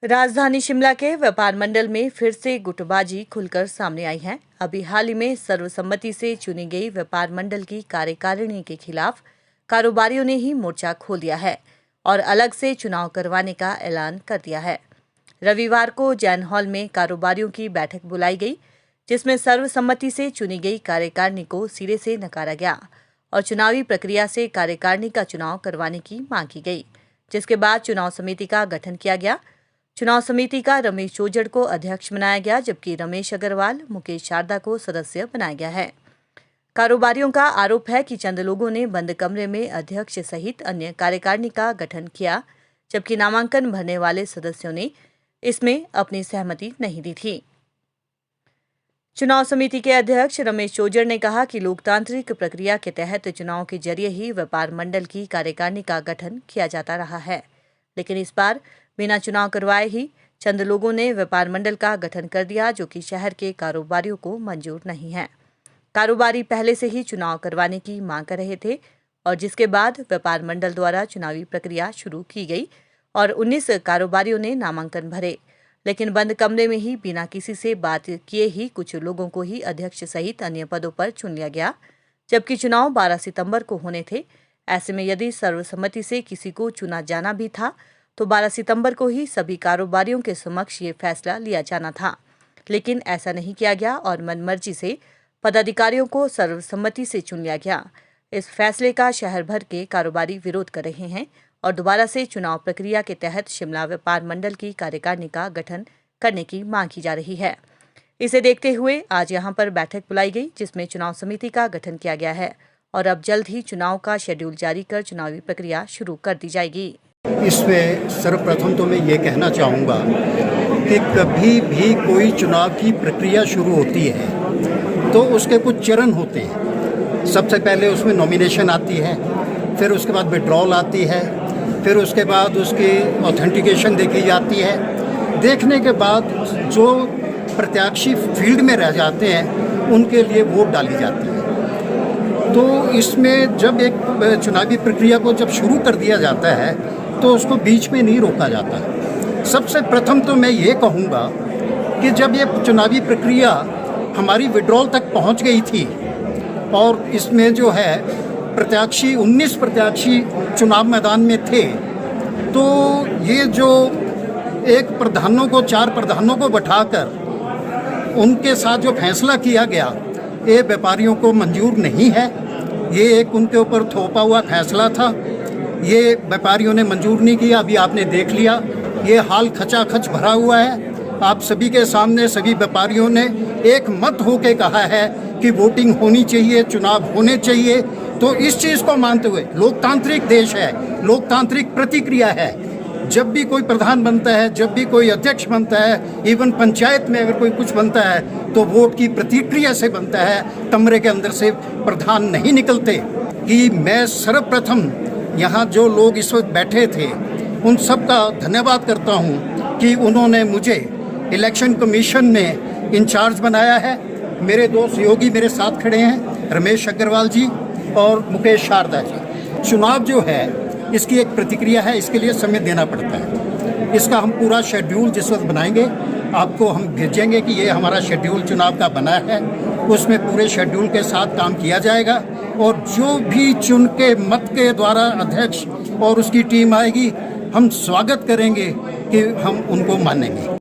राजधानी शिमला के व्यापार मंडल में फिर से गुटबाजी खुलकर सामने आई है। अभी हाल ही में सर्वसम्मति से चुनी गई व्यापार मंडल की कार्यकारिणी के खिलाफ कारोबारियों ने ही मोर्चा खोल दिया है और अलग से चुनाव करवाने का ऐलान कर दिया है। रविवार को जैन हॉल में कारोबारियों की बैठक बुलाई गई, जिसमें सर्वसम्मति से चुनी गई कार्यकारिणी को सिरे से नकारा गया और चुनावी प्रक्रिया से कार्यकारिणी का चुनाव करवाने की मांग की गई, जिसके बाद चुनाव समिति का गठन किया गया। चुनाव समिति का रमेश चोजड़ को अध्यक्ष बनाया गया, जबकि रमेश अग्रवाल, मुकेश शारदा को सदस्य बनाया गया है। कारोबारियों का आरोप है कि चंद लोगों ने बंद कमरे में अध्यक्ष सहित अन्य कार्यकारिणी का गठन किया, जबकि नामांकन भरने वाले सदस्यों ने इसमें अपनी सहमति नहीं दी थी। चुनाव समिति के अध्यक्ष रमेश चोजड़ ने कहा कि लोकतांत्रिक प्रक्रिया के तहत चुनाव के जरिए ही व्यापार मंडल की कार्यकारिणी का गठन किया जाता रहा है, लेकिन इस बार बिना चुनाव करवाए ही चंद लोगों ने व्यापार मंडल का गठन कर दिया, जो कि शहर के कारोबारियों को मंजूर नहीं है। कारोबारी पहले से ही चुनाव करवाने की मांग कर रहे थे और जिसके बाद व्यापार मंडल द्वारा चुनावी प्रक्रिया शुरू की गई और 19 कारोबारियों ने नामांकन भरे, लेकिन बंद कमरे में ही बिना किसी से बात किए ही कुछ लोगों को ही अध्यक्ष सहित अन्य पदों पर चुन लिया गया, जबकि चुनाव 12 सितंबर को होने थे। ऐसे में यदि सर्वसम्मति से किसी को चुना जाना भी था तो 12 सितंबर को ही सभी कारोबारियों के समक्ष ये फैसला लिया जाना था, लेकिन ऐसा नहीं किया गया और मनमर्जी से पदाधिकारियों को सर्वसम्मति से चुन लिया गया। इस फैसले का शहर भर के कारोबारी विरोध कर रहे हैं और दोबारा से चुनाव प्रक्रिया के तहत शिमला व्यापार मंडल की कार्यकारिणी का गठन करने की मांग की जा रही है। इसे देखते हुए आज यहां पर बैठक बुलाई गई, जिसमें चुनाव समिति का गठन किया गया है और अब जल्द ही चुनाव का शेड्यूल जारी कर चुनावी प्रक्रिया शुरू कर दी जाएगी। इसमें सर्वप्रथम तो मैं ये कहना चाहूँगा कि कभी भी कोई चुनाव की प्रक्रिया शुरू होती है तो उसके कुछ चरण होते हैं। सबसे पहले उसमें नॉमिनेशन आती है, फिर उसके बाद विड्रॉल आती है, फिर उसके बाद उसकी ऑथेंटिकेशन देखी जाती है। देखने के बाद जो प्रत्याशी फील्ड में रह जाते हैं उनके लिए वोट डाली जाती है। तो इसमें जब एक चुनावी प्रक्रिया को जब शुरू कर दिया जाता है तो उसको बीच में नहीं रोका जाता। सबसे प्रथम तो मैं ये कहूँगा कि जब ये चुनावी प्रक्रिया हमारी विड्रॉल तक पहुँच गई थी और इसमें जो है प्रत्याशी 19 प्रत्याशी चुनाव मैदान में थे, तो ये जो एक प्रधानों को 4 प्रधानों को बैठाकर उनके साथ जो फैसला किया गया, ये व्यापारियों को मंजूर नहीं है। ये एक उनके ऊपर थोपा हुआ फैसला था, ये व्यापारियों ने मंजूर नहीं किया। अभी आपने देख लिया, ये हाल खचाखच भरा हुआ है। आप सभी के सामने सभी व्यापारियों ने एक मत होके कहा है कि वोटिंग होनी चाहिए, चुनाव होने चाहिए। तो इस चीज़ को मानते हुए, लोकतांत्रिक देश है, लोकतांत्रिक प्रतिक्रिया है। जब भी कोई प्रधान बनता है, जब भी कोई अध्यक्ष बनता है, इवन पंचायत में अगर कोई कुछ बनता है तो वोट की प्रतिक्रिया से बनता है, कमरे के अंदर से प्रधान नहीं निकलते। कि मैं सर्वप्रथम यहाँ जो लोग इस वक्त बैठे थे उन सब का धन्यवाद करता हूँ कि उन्होंने मुझे इलेक्शन कमीशन में इंचार्ज बनाया है। मेरे दो सहयोगी मेरे साथ खड़े हैं, रमेश अग्रवाल जी और मुकेश शारदा जी। चुनाव जो है इसकी एक प्रतिक्रिया है, इसके लिए समय देना पड़ता है। इसका हम पूरा शेड्यूल जिस वक्त बनाएंगे आपको हम भेजेंगे कि ये हमारा शेड्यूल चुनाव का बना है। उसमें पूरे शेड्यूल के साथ काम किया जाएगा और जो भी चुन के मत के द्वारा अध्यक्ष और उसकी टीम आएगी, हम स्वागत करेंगे कि हम उनको मानेंगे।